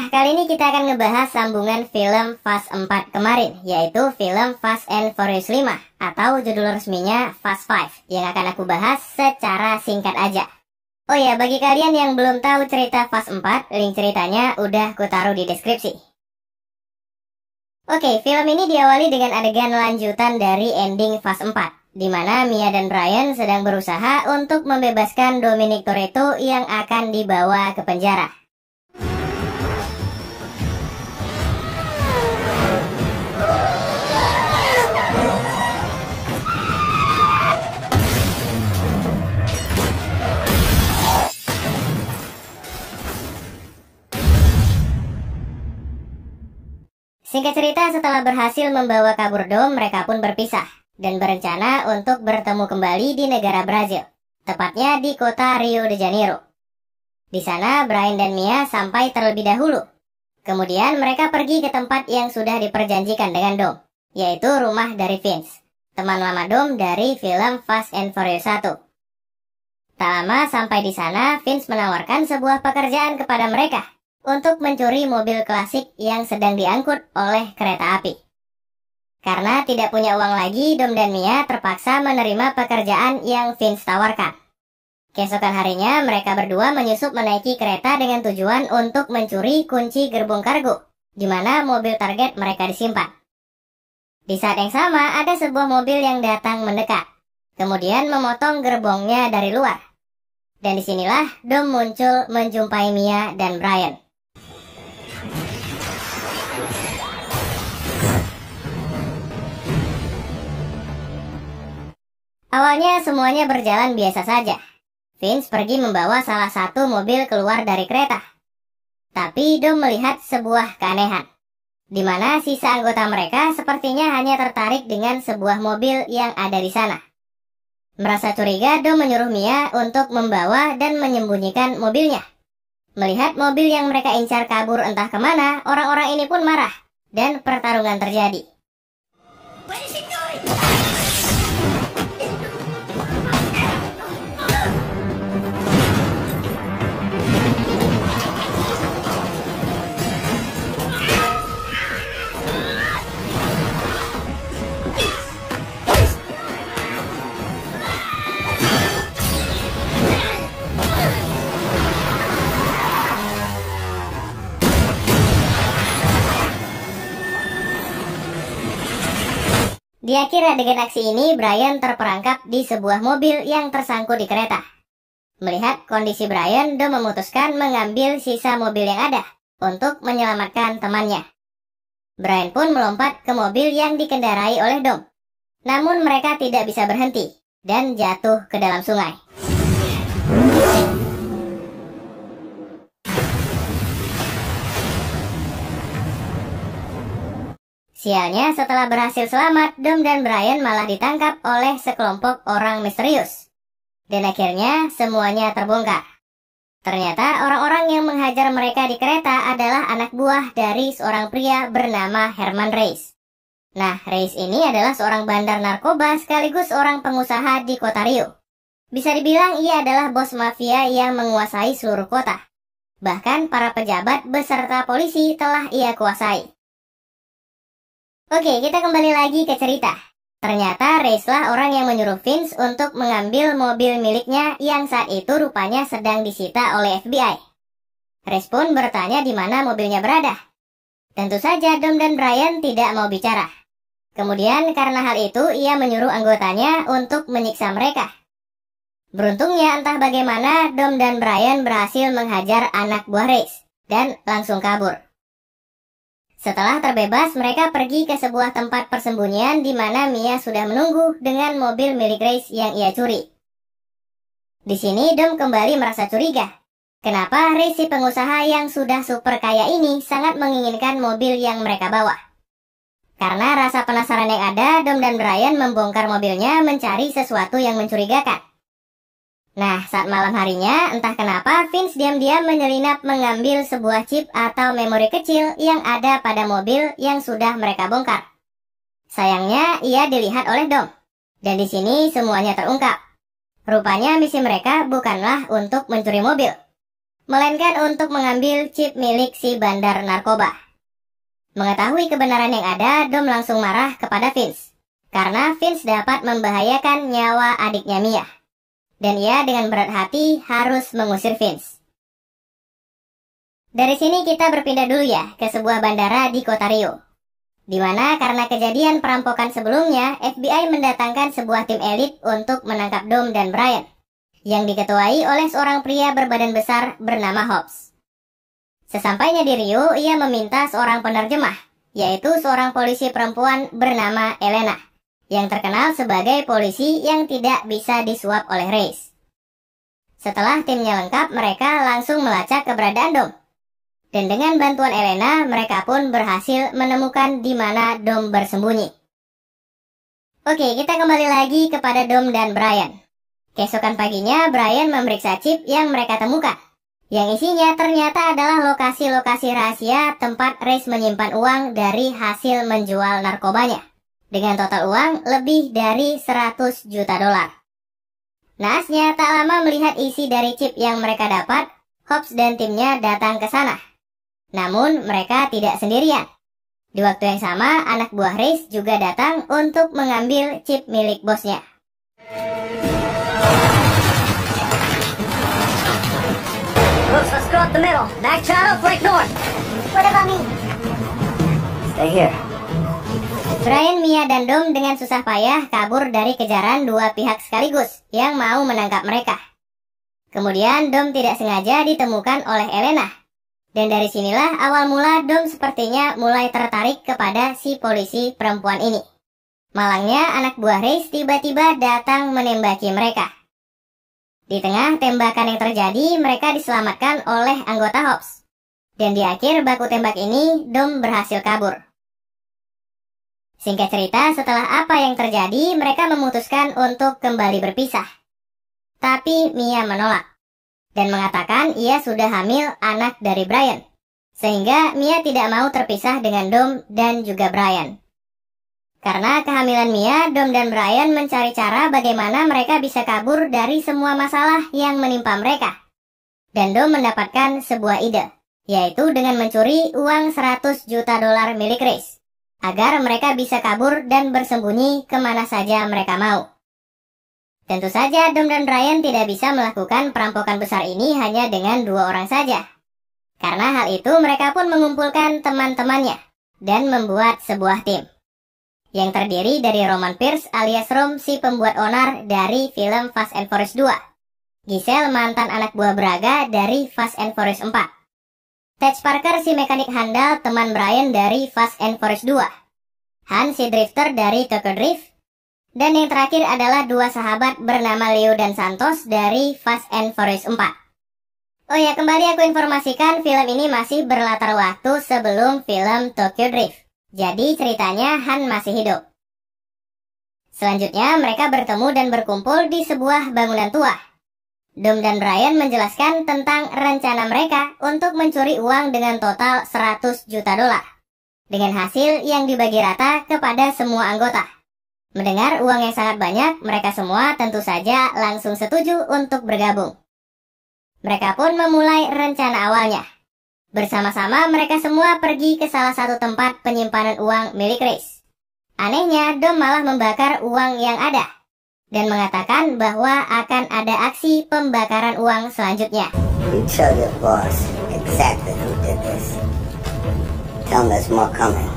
Nah, kali ini kita akan ngebahas sambungan film Fast 4 kemarin, yaitu film Fast and Furious 5, atau judul resminya Fast 5, yang akan aku bahas secara singkat aja. Oh ya, bagi kalian yang belum tahu cerita Fast 4, link ceritanya udah aku taruh di deskripsi. Oke, film ini diawali dengan adegan lanjutan dari ending Fast 4, di mana Mia dan Brian sedang berusaha untuk membebaskan Dominic Toretto yang akan dibawa ke penjara. Singkat cerita, setelah berhasil membawa kabur Dom, mereka pun berpisah dan berencana untuk bertemu kembali di negara Brazil, tepatnya di kota Rio de Janeiro. Di sana, Brian dan Mia sampai terlebih dahulu. Kemudian mereka pergi ke tempat yang sudah diperjanjikan dengan Dom, yaitu rumah dari Vince, teman lama Dom dari film Fast and Furious 1. Tak lama sampai di sana, Vince menawarkan sebuah pekerjaan kepada mereka untuk mencuri mobil klasik yang sedang diangkut oleh kereta api. Karena tidak punya uang lagi, Dom dan Mia terpaksa menerima pekerjaan yang Vince tawarkan. Keesokan harinya, mereka berdua menyusup menaiki kereta dengan tujuan untuk mencuri kunci gerbong kargo, di mana mobil target mereka disimpan. Di saat yang sama, ada sebuah mobil yang datang mendekat, kemudian memotong gerbongnya dari luar. Dan disinilah Dom muncul menjumpai Mia dan Brian. Awalnya semuanya berjalan biasa saja. Vince pergi membawa salah satu mobil keluar dari kereta. Tapi Dom melihat sebuah keanehan, di mana sisa anggota mereka sepertinya hanya tertarik dengan sebuah mobil yang ada di sana. Merasa curiga, Dom menyuruh Mia untuk membawa dan menyembunyikan mobilnya. Melihat mobil yang mereka incar kabur entah kemana, orang-orang ini pun marah, dan pertarungan terjadi. Di akhir adegan aksi ini, Brian terperangkap di sebuah mobil yang tersangkut di kereta. Melihat kondisi Brian, Dom memutuskan mengambil sisa mobil yang ada untuk menyelamatkan temannya. Brian pun melompat ke mobil yang dikendarai oleh Dom. Namun mereka tidak bisa berhenti dan jatuh ke dalam sungai. Sialnya, setelah berhasil selamat, Dom dan Brian malah ditangkap oleh sekelompok orang misterius. Dan akhirnya semuanya terbongkar. Ternyata orang-orang yang menghajar mereka di kereta adalah anak buah dari seorang pria bernama Herman Reyes. Nah, Reyes ini adalah seorang bandar narkoba sekaligus orang pengusaha di kota Rio. Bisa dibilang ia adalah bos mafia yang menguasai seluruh kota. Bahkan para pejabat beserta polisi telah ia kuasai. Oke, kita kembali lagi ke cerita. Ternyata Reyes lah orang yang menyuruh Vince untuk mengambil mobil miliknya yang saat itu rupanya sedang disita oleh FBI. Reyes pun bertanya di mana mobilnya berada. Tentu saja Dom dan Brian tidak mau bicara. Kemudian karena hal itu ia menyuruh anggotanya untuk menyiksa mereka. Beruntungnya entah bagaimana Dom dan Brian berhasil menghajar anak buah Reyes dan langsung kabur. Setelah terbebas, mereka pergi ke sebuah tempat persembunyian di mana Mia sudah menunggu dengan mobil milik Reyes yang ia curi. Di sini Dom kembali merasa curiga. Kenapa Reyes si pengusaha yang sudah super kaya ini sangat menginginkan mobil yang mereka bawa? Karena rasa penasaran yang ada, Dom dan Brian membongkar mobilnya mencari sesuatu yang mencurigakan. Nah, saat malam harinya, entah kenapa Vince diam-diam menyelinap mengambil sebuah chip atau memori kecil yang ada pada mobil yang sudah mereka bongkar. Sayangnya, ia dilihat oleh Dom. Dan di sini semuanya terungkap. Rupanya misi mereka bukanlah untuk mencuri mobil. melainkan untuk mengambil chip milik si bandar narkoba. Mengetahui kebenaran yang ada, Dom langsung marah kepada Vince, karena Vince dapat membahayakan nyawa adiknya Mia. Dan ia dengan berat hati harus mengusir Vince. Dari sini kita berpindah dulu ya ke sebuah bandara di kota Rio, di mana karena kejadian perampokan sebelumnya, FBI mendatangkan sebuah tim elit untuk menangkap Dom dan Brian, yang diketuai oleh seorang pria berbadan besar bernama Hobbs. Sesampainya di Rio, ia meminta seorang penerjemah, yaitu seorang polisi perempuan bernama Elena, yang terkenal sebagai polisi yang tidak bisa disuap oleh Reis. Setelah timnya lengkap, mereka langsung melacak keberadaan Dom. Dan dengan bantuan Elena, mereka pun berhasil menemukan di mana Dom bersembunyi. Oke, kita kembali lagi kepada Dom dan Brian. Keesokan paginya, Brian memeriksa chip yang mereka temukan, yang isinya ternyata adalah lokasi-lokasi rahasia tempat Reis menyimpan uang dari hasil menjual narkobanya, dengan total uang lebih dari 100 juta dolar. Naasnya, tak lama melihat isi dari chip yang mereka dapat, Hobbs dan timnya datang ke sana. Namun, mereka tidak sendirian. Di waktu yang sama, anak buah Reis juga datang untuk mengambil chip milik bosnya. Let's go up the middle. Back channel, break north. What about me? Stay here. Brian, Mia, dan Dom dengan susah payah kabur dari kejaran dua pihak sekaligus yang mau menangkap mereka. Kemudian Dom tidak sengaja ditemukan oleh Elena. Dan dari sinilah awal mula Dom sepertinya mulai tertarik kepada si polisi perempuan ini. Malangnya anak buah Reis tiba-tiba datang menembaki mereka. Di tengah tembakan yang terjadi, mereka diselamatkan oleh anggota Hobbs. Dan di akhir baku tembak ini, Dom berhasil kabur. Singkat cerita, setelah apa yang terjadi, mereka memutuskan untuk kembali berpisah. Tapi Mia menolak, dan mengatakan ia sudah hamil anak dari Brian. Sehingga Mia tidak mau terpisah dengan Dom dan juga Brian. Karena kehamilan Mia, Dom dan Brian mencari cara bagaimana mereka bisa kabur dari semua masalah yang menimpa mereka. Dan Dom mendapatkan sebuah ide, yaitu dengan mencuri uang 100 juta dolar milik Reis, agar mereka bisa kabur dan bersembunyi kemana saja mereka mau. Tentu saja Dom dan Brian tidak bisa melakukan perampokan besar ini hanya dengan dua orang saja. Karena hal itu mereka pun mengumpulkan teman-temannya dan membuat sebuah tim, yang terdiri dari Roman Pierce alias Rom, si pembuat onar dari film Fast and Furious 2, Giselle, mantan anak buah Braga dari Fast and Furious 4, Tej Parker, si mekanik handal teman Brian dari Fast and Furious 2, Han, si drifter dari Tokyo Drift, dan yang terakhir adalah dua sahabat bernama Leo dan Santos dari Fast and Furious 4. Oh ya, kembali aku informasikan, film ini masih berlatar waktu sebelum film Tokyo Drift. Jadi ceritanya Han masih hidup. Selanjutnya mereka bertemu dan berkumpul di sebuah bangunan tua. Dom dan Brian menjelaskan tentang rencana mereka untuk mencuri uang dengan total 100 juta dolar. Dengan hasil yang dibagi rata kepada semua anggota. Mendengar uang yang sangat banyak, mereka semua tentu saja langsung setuju untuk bergabung. Mereka pun memulai rencana awalnya. Bersama-sama mereka semua pergi ke salah satu tempat penyimpanan uang milik Reis. Anehnya, Dom malah membakar uang yang ada dan mengatakan bahwa akan ada aksi pembakaran uang selanjutnya. You tell your boss exactly who did this. Tell him there's more coming.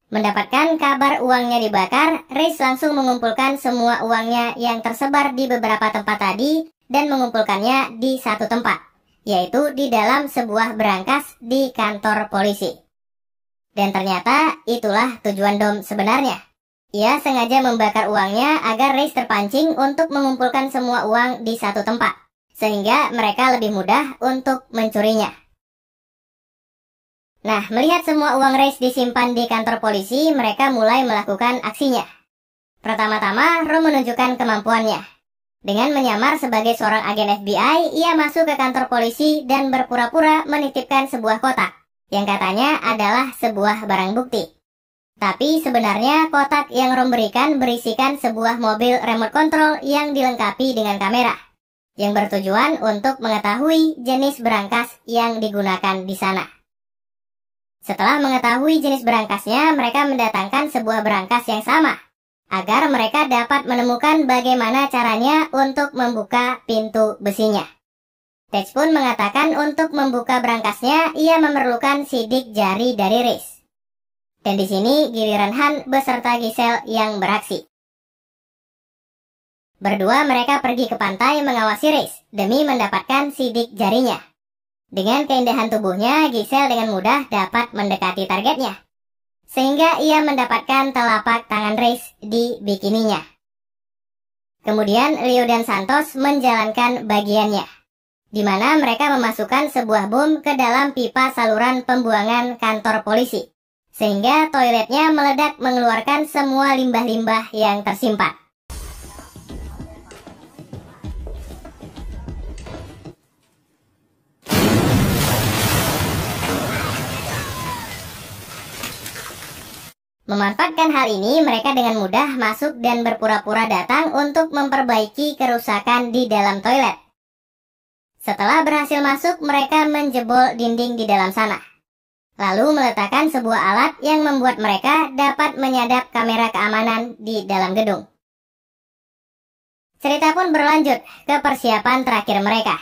Mendapatkan kabar uangnya dibakar, Reis langsung mengumpulkan semua uangnya yang tersebar di beberapa tempat tadi dan mengumpulkannya di satu tempat, yaitu di dalam sebuah berangkas di kantor polisi. Dan ternyata itulah tujuan Dom sebenarnya. Ia sengaja membakar uangnya agar Reis terpancing untuk mengumpulkan semua uang di satu tempat, sehingga mereka lebih mudah untuk mencurinya. Nah, melihat semua uang Reis disimpan di kantor polisi, mereka mulai melakukan aksinya. Pertama-tama, Rom menunjukkan kemampuannya. Dengan menyamar sebagai seorang agen FBI, ia masuk ke kantor polisi dan berpura-pura menitipkan sebuah kotak, yang katanya adalah sebuah barang bukti. Tapi sebenarnya kotak yang Rom berikan berisikan sebuah mobil remote control yang dilengkapi dengan kamera, yang bertujuan untuk mengetahui jenis berangkas yang digunakan di sana. Setelah mengetahui jenis berangkasnya, mereka mendatangkan sebuah berangkas yang sama, agar mereka dapat menemukan bagaimana caranya untuk membuka pintu besinya. Tej pun mengatakan untuk membuka berangkasnya, ia memerlukan sidik jari dari Reese. Dan di sini giliran Han beserta Giselle yang beraksi. Berdua mereka pergi ke pantai mengawasi Reese demi mendapatkan sidik jarinya. Dengan keindahan tubuhnya, Giselle dengan mudah dapat mendekati targetnya, sehingga ia mendapatkan telapak tangan Reese di bikininya. Kemudian Leo dan Santos menjalankan bagiannya, di mana mereka memasukkan sebuah bom ke dalam pipa saluran pembuangan kantor polisi, sehingga toiletnya meledak mengeluarkan semua limbah-limbah yang tersimpan. Memanfaatkan hal ini, mereka dengan mudah masuk dan berpura-pura datang untuk memperbaiki kerusakan di dalam toilet. Setelah berhasil masuk, mereka menjebol dinding di dalam sana, lalu meletakkan sebuah alat yang membuat mereka dapat menyadap kamera keamanan di dalam gedung. Cerita pun berlanjut ke persiapan terakhir mereka,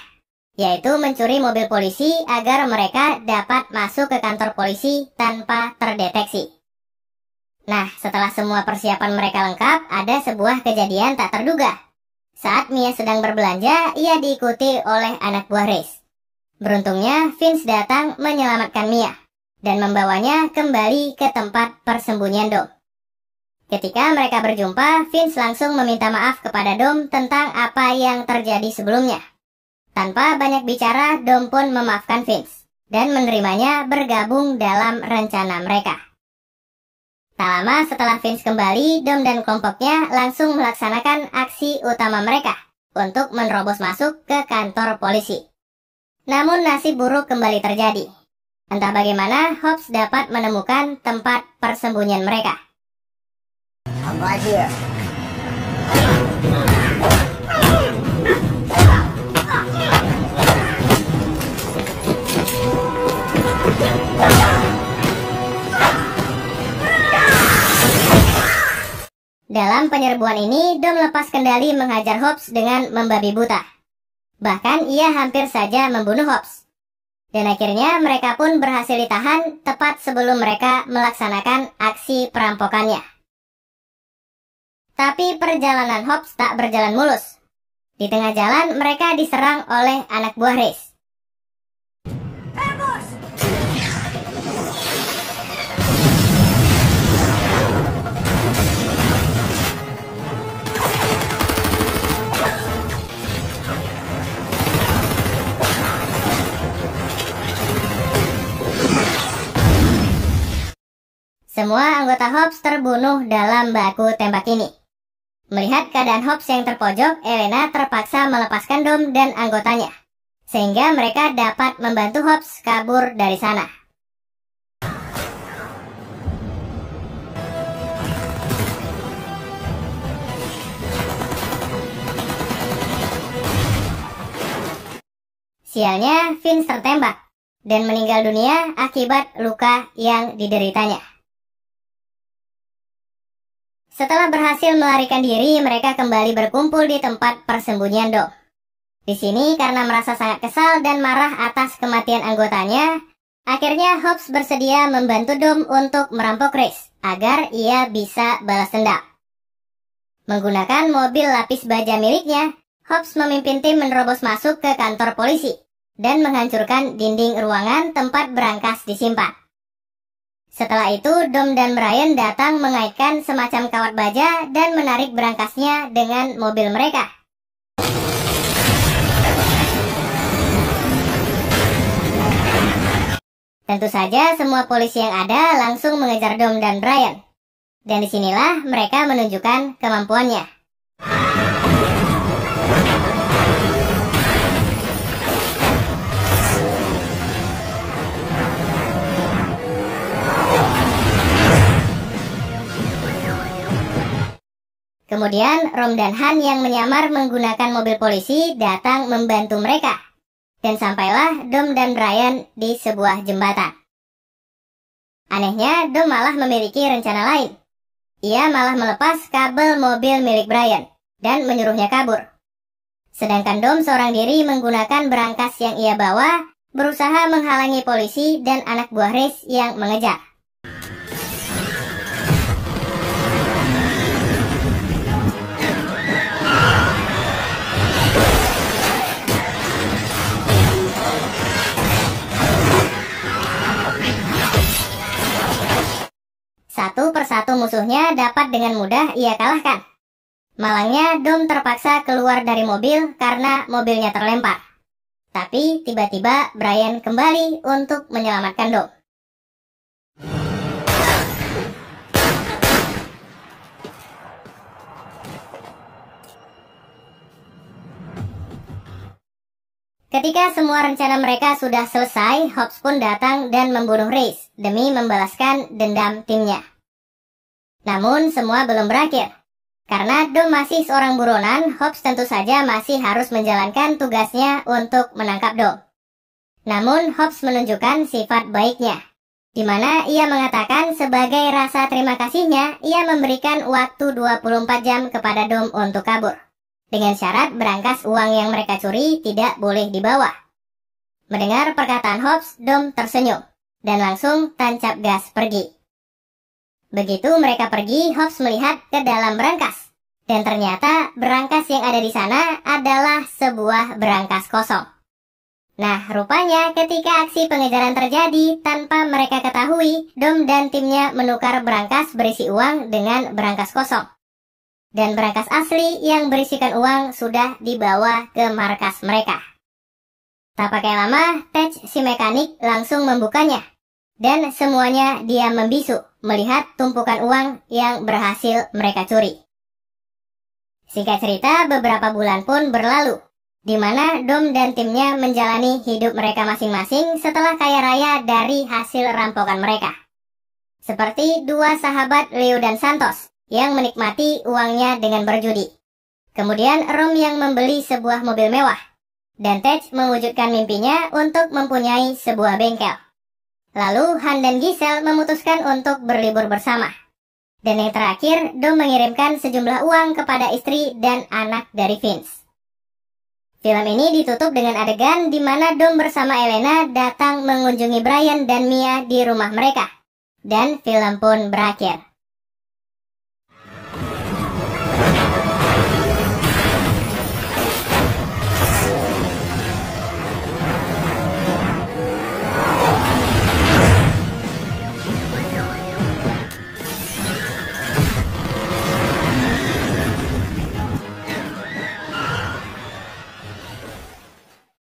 yaitu mencuri mobil polisi agar mereka dapat masuk ke kantor polisi tanpa terdeteksi. Nah, setelah semua persiapan mereka lengkap, ada sebuah kejadian tak terduga. Saat Mia sedang berbelanja, ia diikuti oleh anak buah Reese. Beruntungnya, Vince datang menyelamatkan Mia dan membawanya kembali ke tempat persembunyian Dom. Ketika mereka berjumpa, Vince langsung meminta maaf kepada Dom tentang apa yang terjadi sebelumnya. Tanpa banyak bicara, Dom pun memaafkan Vince dan menerimanya bergabung dalam rencana mereka. Tak lama setelah Vince kembali, Dom dan kelompoknya langsung melaksanakan aksi utama mereka untuk menerobos masuk ke kantor polisi. Namun nasib buruk kembali terjadi. Entah bagaimana Hobbs dapat menemukan tempat persembunyian mereka. I'm right here. Dalam penyerbuan ini, Dom lepas kendali menghajar Hobbs dengan membabi buta. Bahkan ia hampir saja membunuh Hobbs. Dan akhirnya mereka pun berhasil ditahan tepat sebelum mereka melaksanakan aksi perampokannya. Tapi perjalanan Hobbs tak berjalan mulus. Di tengah jalan mereka diserang oleh anak buah Reese. Semua anggota Hobbs terbunuh dalam baku tembak ini. Melihat keadaan Hobbs yang terpojok, Elena terpaksa melepaskan Dom dan anggotanya, sehingga mereka dapat membantu Hobbs kabur dari sana. Sialnya, Vince tertembak dan meninggal dunia akibat luka yang dideritanya. Setelah berhasil melarikan diri, mereka kembali berkumpul di tempat persembunyian Dom. Di sini, karena merasa sangat kesal dan marah atas kematian anggotanya, akhirnya Hobbs bersedia membantu Dom untuk merampok Reese agar ia bisa balas dendam. Menggunakan mobil lapis baja miliknya, Hobbs memimpin tim menerobos masuk ke kantor polisi dan menghancurkan dinding ruangan tempat berangkas disimpan. Setelah itu, Dom dan Brian datang mengaitkan semacam kawat baja dan menarik berangkasnya dengan mobil mereka. Tentu saja semua polisi yang ada langsung mengejar Dom dan Brian. Dan disinilah mereka menunjukkan kemampuannya. Kemudian Rom dan Han yang menyamar menggunakan mobil polisi datang membantu mereka. Dan sampailah Dom dan Brian di sebuah jembatan. Anehnya, Dom malah memiliki rencana lain. Ia malah melepas kabel mobil milik Brian dan menyuruhnya kabur. Sedangkan Dom seorang diri menggunakan berangkas yang ia bawa, berusaha menghalangi polisi dan anak buah Reese yang mengejar. Satu persatu musuhnya dapat dengan mudah ia kalahkan. Malangnya, Dom terpaksa keluar dari mobil karena mobilnya terlempar. Tapi tiba-tiba Brian kembali untuk menyelamatkan Dom. Ketika semua rencana mereka sudah selesai, Hobbs pun datang dan membunuh Reese demi membalaskan dendam timnya. Namun semua belum berakhir. Karena Dom masih seorang buronan, Hobbs tentu saja masih harus menjalankan tugasnya untuk menangkap Dom. Namun Hobbs menunjukkan sifat baiknya, di mana ia mengatakan sebagai rasa terima kasihnya, ia memberikan waktu 24 jam kepada Dom untuk kabur. Dengan syarat berangkas uang yang mereka curi tidak boleh dibawa. Mendengar perkataan Hobbs, Dom tersenyum dan langsung tancap gas pergi. Begitu mereka pergi, Hobbs melihat ke dalam berangkas. Dan ternyata berangkas yang ada di sana adalah sebuah berangkas kosong. Nah, rupanya ketika aksi pengejaran terjadi tanpa mereka ketahui, Dom dan timnya menukar berangkas berisi uang dengan berangkas kosong. Dan berangkas asli yang berisikan uang sudah dibawa ke markas mereka. Tak pakai lama, Tej si mekanik langsung membukanya. Dan semuanya diam membisu melihat tumpukan uang yang berhasil mereka curi. Singkat cerita, beberapa bulan pun berlalu, di mana Dom dan timnya menjalani hidup mereka masing-masing setelah kaya raya dari hasil rampokan mereka. Seperti dua sahabat Leo dan Santos yang menikmati uangnya dengan berjudi. Kemudian Rom yang membeli sebuah mobil mewah. Dan Tej mewujudkan mimpinya untuk mempunyai sebuah bengkel. Lalu Han dan Giselle memutuskan untuk berlibur bersama. Dan yang terakhir, Dom mengirimkan sejumlah uang kepada istri dan anak dari Vince. Film ini ditutup dengan adegan di mana Dom bersama Elena datang mengunjungi Brian dan Mia di rumah mereka. Dan film pun berakhir.